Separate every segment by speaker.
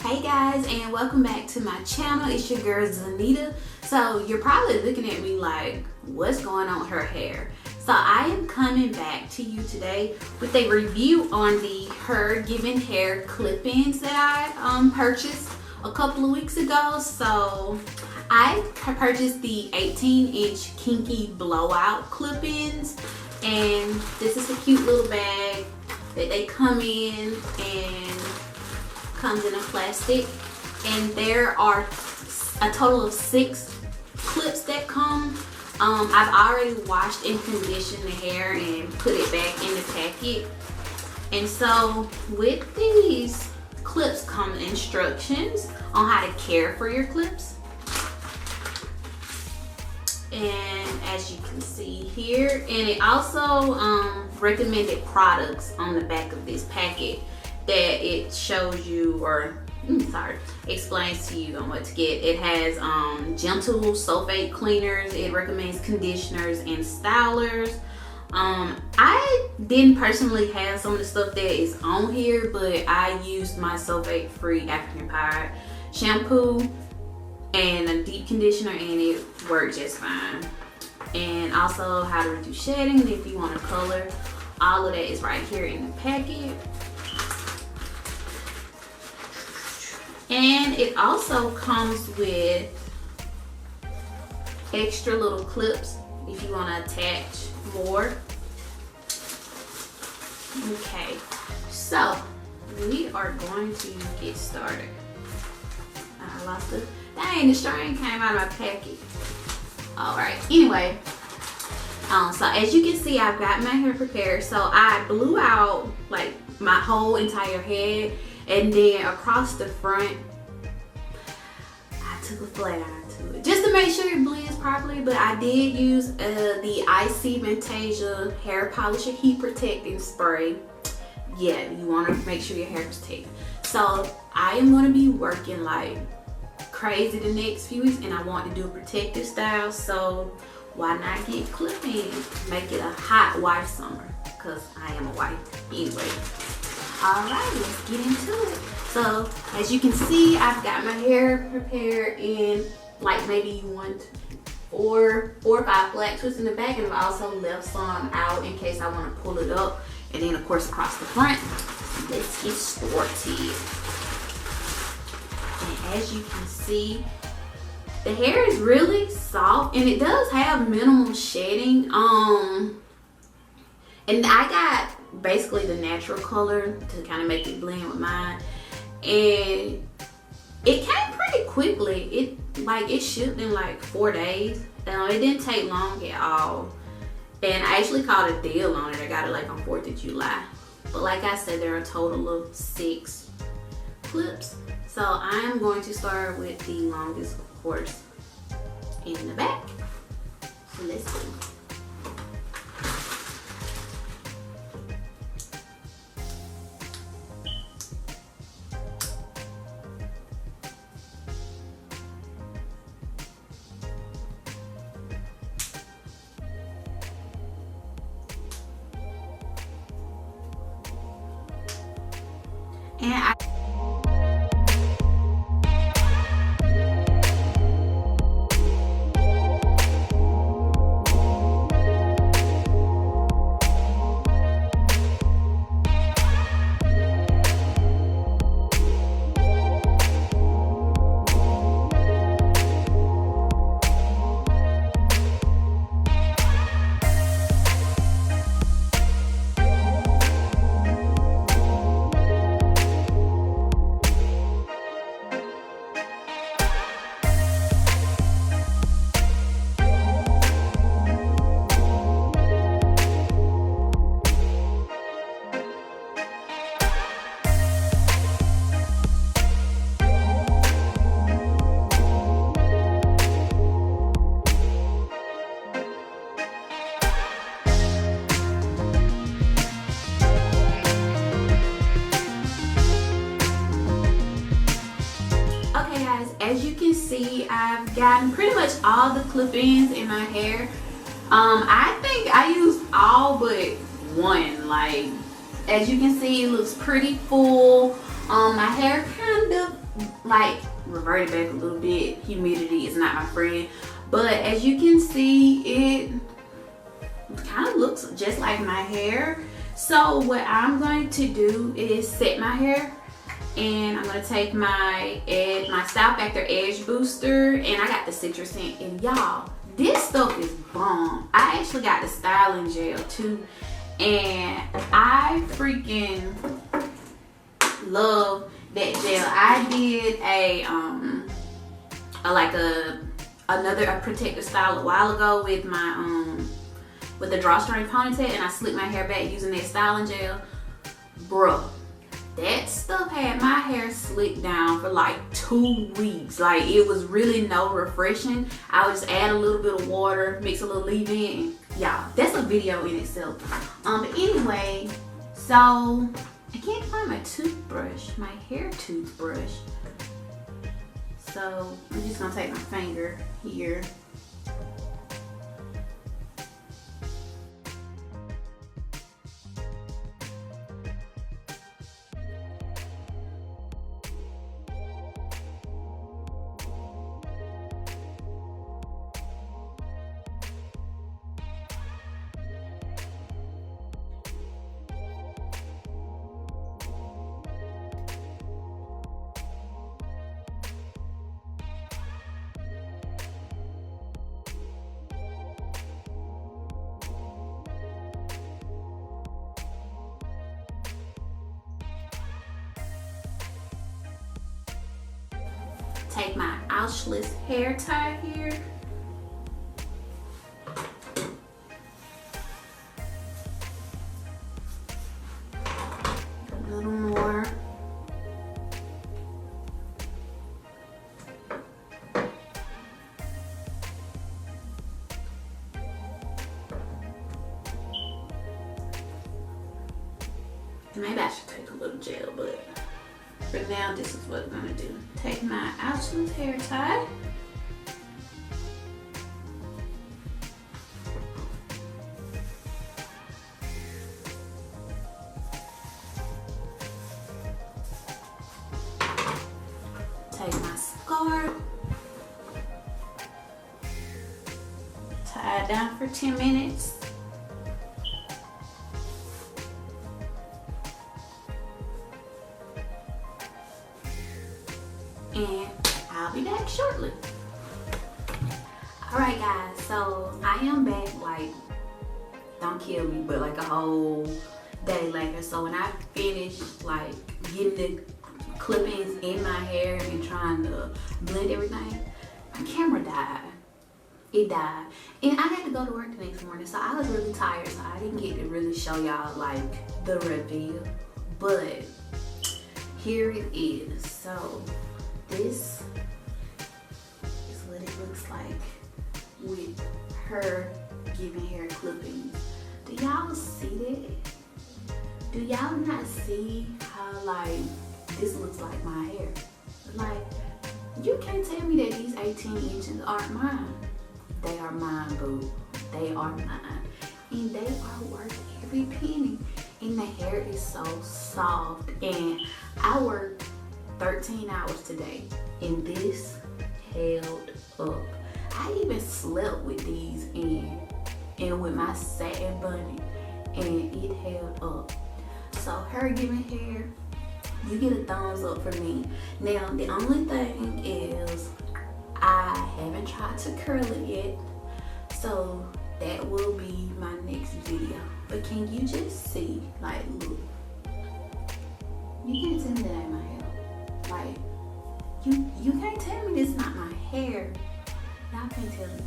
Speaker 1: Hey guys, and welcome back to my channel. It's your girl Zanita. So you're probably looking at me like, what's going on with her hair? So I am coming back to you today with a review on the Hergiven hair clip-ins that I purchased a couple of weeks ago. So I purchased the 18-inch kinky Blowout clip-ins, and this is a cute little bag that they come in, and comes in a plastic, and there are a total of 6 clips that come. I've already washed and conditioned the hair and put it back in the packet. And so with these clips come instructions on how to care for your clips. And as you can see here, and it also recommended products on the back of this packet that it shows you, or explains to you on what to get. It has gentle sulfate cleaners. It recommends conditioners and stylers. I didn't personally have some of the stuff that is on here, but I used my sulfate free African Pie shampoo and a deep conditioner, and it worked just fine. And also how to reduce shedding if you want to color. All of that is right here in the packet. And it also comes with extra little clips if you want to attach more. Okay, so we are going to get started. I lost it. Dang, the string came out of my packet. Alright, anyway. So as you can see, I've got my hair prepared. So I blew out like my whole entire head, and then across the front, I took a flat iron to it just to make sure it blends properly. But I did use the Icy Fantasia hair polisher heat protecting spray. Yeah, you want to make sure your hair is protected. So I am going to be working like crazy the next few weeks, and I want to do a protective style. So why not get clip-ins? Make it a hot wife summer, because I am a wife anyway. Alright, let's get into it. So as you can see, I've got my hair prepared in like maybe 4 or 5 flat twists in the back, and I've also left some out in case I want to pull it up, and then of course across the front. Let's get started. And as you can see, the hair is really soft, and it does have minimal shedding. And I got basically the natural color to kind of make it blend with mine, and it came pretty quickly. It shipped in like 4 days. It didn't take long at all, and I actually called a deal on it. I got it like on 4th of July. But like I said, there are a total of 6 clips. So I'm going to start with the longest, of course, in the back. So let's go. And as you can see, I've gotten pretty much all the clip-ins in my hair. I think I used all but one. Like, as you can see, it looks pretty full. My hair kind of like reverted back a little bit. Humidity is not my friend, but as you can see, it kind of looks just like my hair. So what I'm going to do is set my hair, and I'm going to take my Style Factor Edge Booster, and I got the citrus scent. And y'all, this stuff is bomb. I actually got the styling gel too, and I freaking love that gel. I did a protective style a while ago with my with the drawstring ponytail, and I slicked my hair back using that styling gel. Bruh, that stuff had my hair slicked down for like 2 weeks. Like, it was really no refreshing. I would just add a little bit of water, mix a little leave-in, and y'all, that's a video in itself. But anyway, so I can't find my toothbrush, my hair toothbrush. So I'm just gonna take my finger here. Take my ouchless hair tie here. A little more. Maybe I should take a little gel, but for now, this is what I'm gonna do. Take my ouchless hair tie. Take my scarf. Tie it down for 10 minutes. And I'll be back shortly. Alright guys, so I am back, like, don't kill me, but like a whole day later. So when I finished like getting the clip-ins in my hair and trying to blend everything, my camera died. It died. And I had to go to work the next morning, so I was really tired, so I didn't get to really show y'all like the reveal. But here it is. So this is what it looks like with Hergiven hair clippings. Do y'all see that? Do y'all not see how like this looks like my hair? Like, you can't tell me that these 18 inches aren't mine. They are mine, boo. They are mine. And they are worth every penny. And the hair is so soft. And I worked 13 hours today, and this held up. I even slept with these and with my satin bunny, and it held up. So Hergiven hair, you get a thumbs up for me. Now the only thing is I haven't tried to curl it yet, so that will be my next video. But can you just see, like, look, you can't tell me that ain't my hair. Like, you can't tell me this is not my hair. Y'all can't tell me.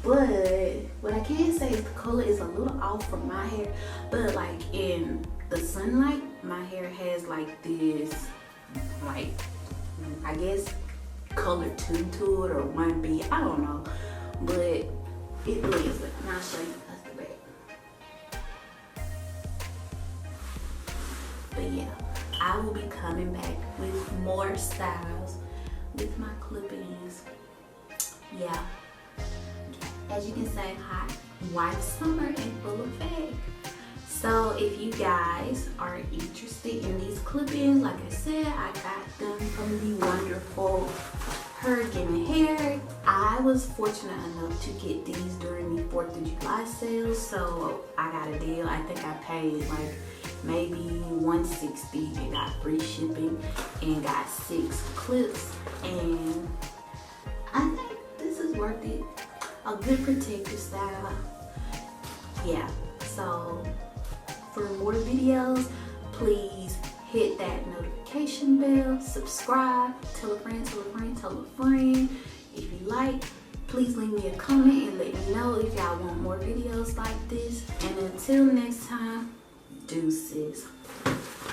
Speaker 1: But what I can say is the color is a little off from my hair. But like in the sunlight, my hair has like this, like, I guess color 2 to it or 1B. I don't know. But it blends it. And I'll show you the back. But yeah, I will be coming back with more styles with my clip-ins. Yeah, as you can say, hot, white summer and full effect. So if you guys are interested in these clip-ins, like I said, I got them from the wonderful Hergiven hair. I was fortunate enough to get these during the 4th of July sale, so I got a deal. I think I paid like maybe $160 and got free shipping and got 6 clips, and I think this is worth it. A good protective style. Yeah, so for more videos, please hit that notification bell, subscribe, tell a friend, tell a friend, tell a friend. If you like, please leave me a comment and let me know if y'all want more videos like this. And until next time, deuces.